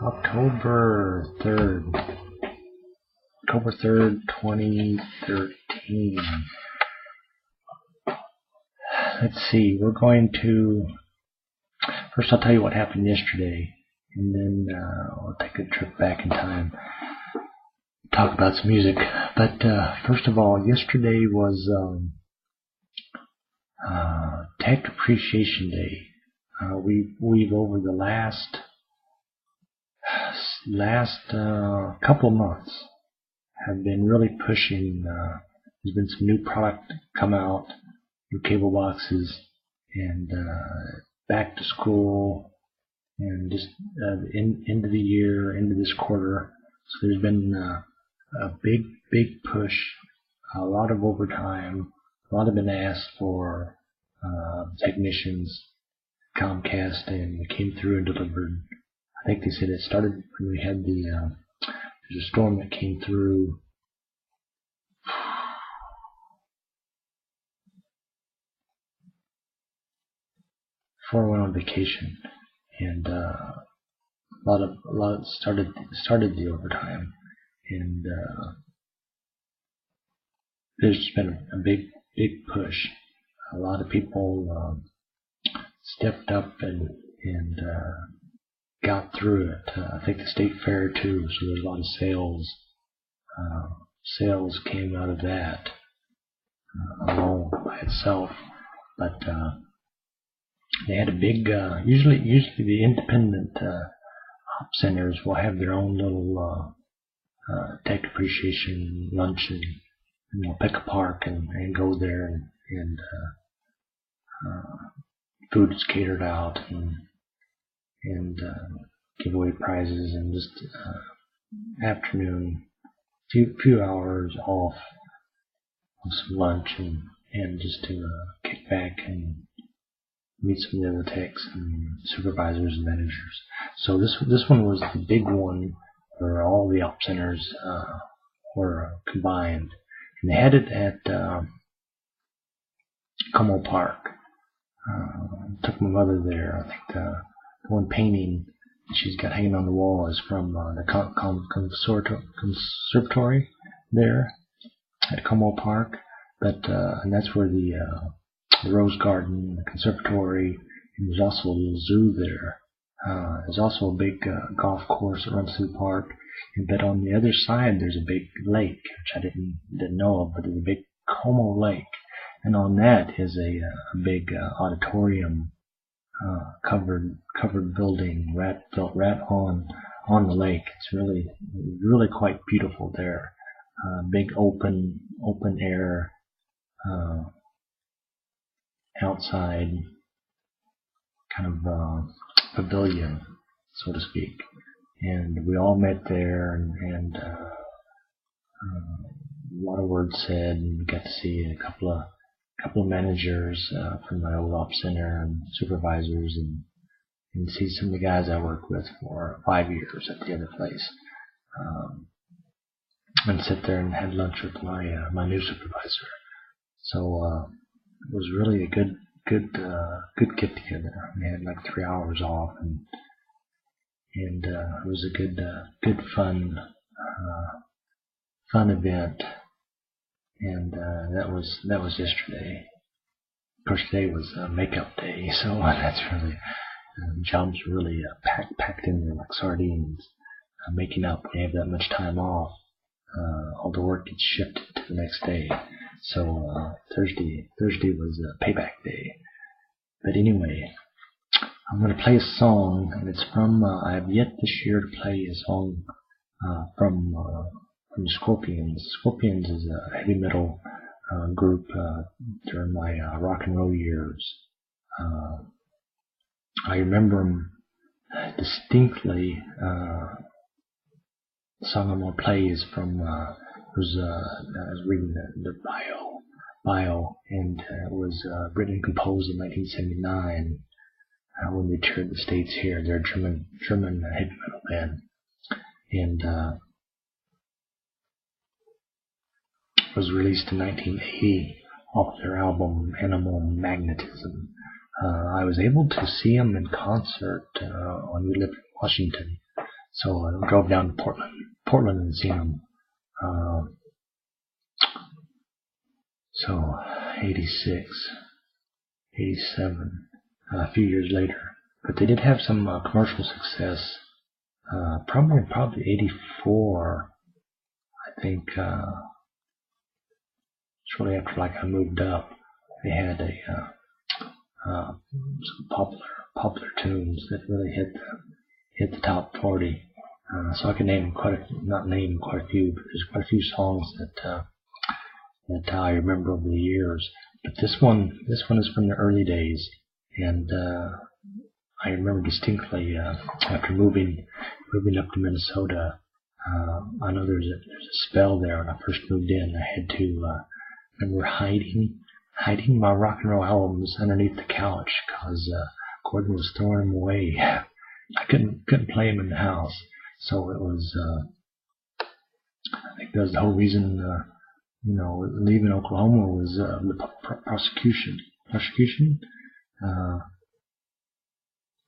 October 3rd. October 3rd, 2013. Let's see, we're going to... First I'll tell you what happened yesterday, and then we'll take a trip back in time, talk about some music. But first of all, yesterday was Tech Appreciation Day. We've over the last couple of months have been really pushing. There's been some new product come out, new cable boxes, and back to school, and just into the year, into this quarter. So there's been a big push, a lot of overtime, a lot have been asked for technicians, Comcast, and we came through and delivered. I think they said it started when we had there's a storm that came through. Before I went on vacation, and a lot started the overtime, and there's been a big push. A lot of people stepped up and got through it. I think the state fair too, so there's a lot of sales came out of that alone by itself. But they had a big, usually the independent op centers will have their own little tech appreciation lunch, and they'll pick a park and go there, and food is catered out, and give away prizes, and just afternoon, few hours off with some lunch, and just to kick back and meet some of the other techs and supervisors and managers. So this one was the big one where all the op centers were combined, and they had it at Como Park. Took my mother there. I think the one painting she's got hanging on the wall is from the conservatory there at Como Park. But and that's where the Rose Garden, the conservatory, and there's also a little zoo there. There's also a big golf course that runs through the park. But on the other side, there's a big lake, which I didn't know of, but there's a big Como Lake. And on that is a big auditorium, covered building, built right on the lake. It's really quite beautiful there. Big open air outside kind of pavilion, so to speak. And we all met there, and a lot of words said, and we got to see a couple of managers from my old op center and supervisors, and see some of the guys I worked with for 5 years at the other place, and sit there and had lunch with my new supervisor. So it was really a good get together. We had like 3 hours off, and it was a good fun event. And that was yesterday. Of course, today was makeup day, so that's really jobs really packed in there like sardines. Making up, when you have that much time off, all the work gets shifted to the next day. So Thursday was payback day. But anyway, I'm going to play a song, and it's from I have yet this year to play a song from Scorpions. Scorpions is a heavy metal group during my rock and roll years. I remember them distinctly. The song I'm going to play is from, I was reading their bio, and it was written and composed in 1979 when they toured the States here. They're a German heavy metal band. And was released in 1980 off their album Animal Magnetism. I was able to see them in concert when we lived in Washington. So I drove down to Portland and seen them. So 86, 87, a few years later. But they did have some commercial success. Probably 84. I think shortly after I moved up, they had some popular tunes that really hit the top 40. So I can name quite a few, but there's quite a few songs that I remember over the years. But this one is from the early days, and I remember distinctly after moving up to Minnesota. I know there's a spell there when I first moved in. I had to remember hiding my rock and roll albums underneath the couch because Gordon was throwing them away. I couldn't play them in the house, so it was. I think that was the whole reason. Leaving Oklahoma was the prosecution,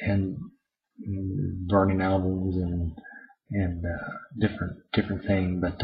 and burning albums and different thing. But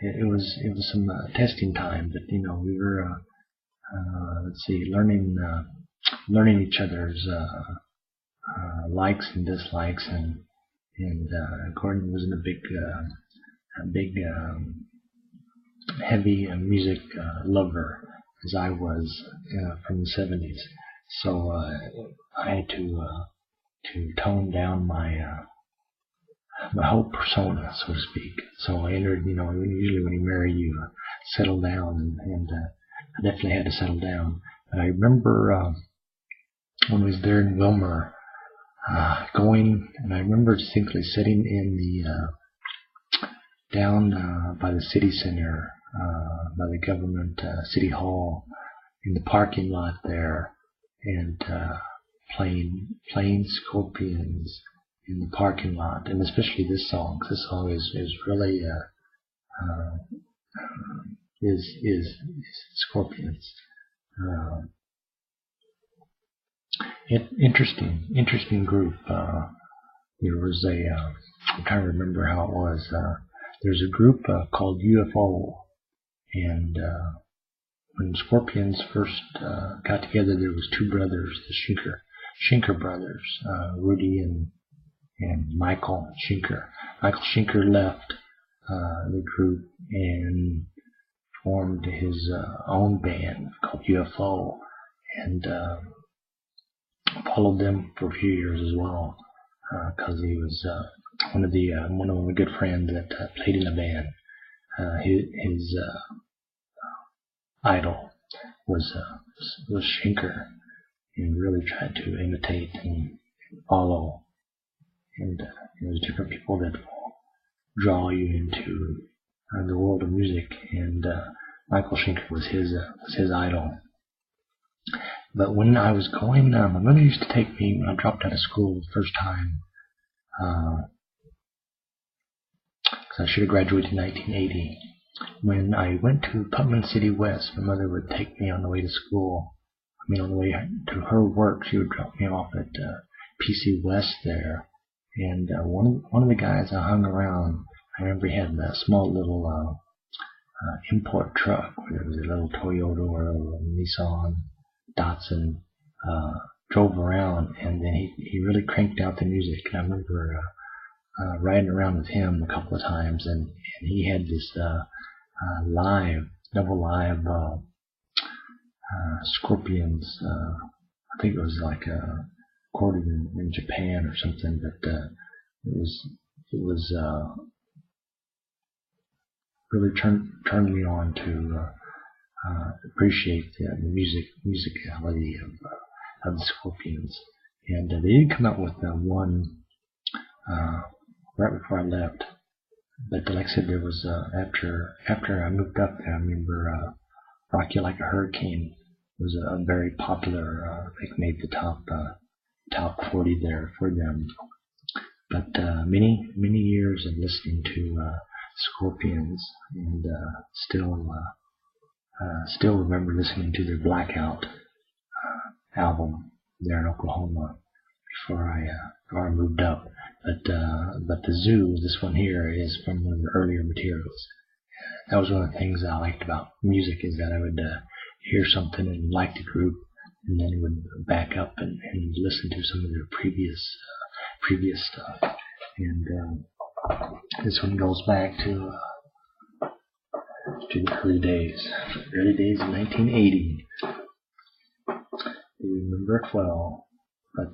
it was some testing time. But we were learning each other's likes and dislikes, and Gordon wasn't a big heavy music lover as I was from the 70s. So I had to tone down my whole persona, so to speak. So I entered, usually when you marry, you settle down, and I definitely had to settle down. But I remember when I was there in Wilmer, going, and I remember distinctly sitting in the down by the city center, by the government city hall, in the parking lot there, and playing Scorpions in the parking lot, and especially this song. 'Cause this song is really is Scorpions. Interesting group. There was I'm trying to remember how it was. There's a group called UFO, and when Scorpions first got together, there was two brothers, the Schinker brothers, Rudy and Michael Schinker. Michael Schinker left the group and formed his own band called UFO, and followed them for a few years as well, because he was one of the good friends that played in the band. His idol was Schinker, and really tried to imitate and follow. And there's different people that will draw you into the world of music, and Michael Schinker was his idol. But when I was going, my mother used to take me when I dropped out of school the first time, because I should have graduated in 1980. When I went to Putman City West, my mother would take me on the way to school. On the way to her work, she would drop me off at PC West there. And one of the guys I hung around, I remember he had a small little import truck where there was a little Toyota or a little Nissan, Datsun, drove around, and then he really cranked out the music. And I remember riding around with him a couple of times, and he had this double live Scorpions. I think it was like recorded in Japan or something, but it was really turned me on to appreciate the musicality of the Scorpions. And they did come out with one right before I left. But like I said, there was after I moved up there, I remember "Rock You Like a Hurricane" was a very popular. I think made the top 40 there for them. But many years of listening to Scorpions, and still remember listening to their Blackout album there in Oklahoma before I moved up. But the zoo, this one here, is from one of the earlier materials. That was one of the things I liked about music, is that I would hear something and like the group, and then would back up and listen to some of their previous stuff. And this one goes back to the early days of 1980. I remember it well, but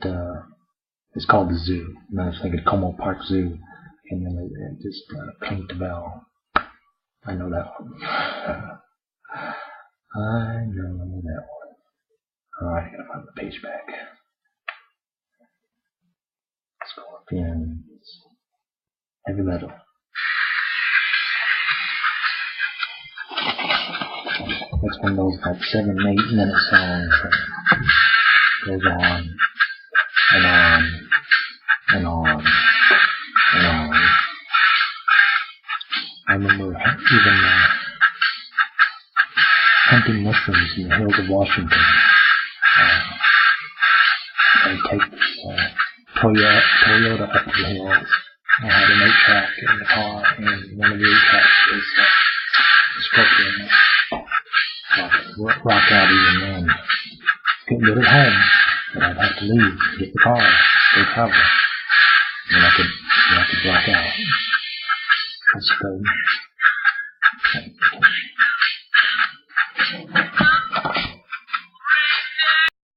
it's called the Zoo. And I was thinking Como Park Zoo, and then it just clinked the bell. I know that one. I know that one. Alright, I gotta find the page back. Scorpions. Heavy metal. That's one of those like 7, 8 minute songs that goes on and on and on and on. I remember even hunting mushrooms in the hills of Washington. I'd take Toyota up to the hills. I had an 8-track in the car, and one of the 8-tracks was Scorpion. Rock out even then. Couldn't get it home, but I'd have to leave, get the car, go travel. And I could black out, I suppose.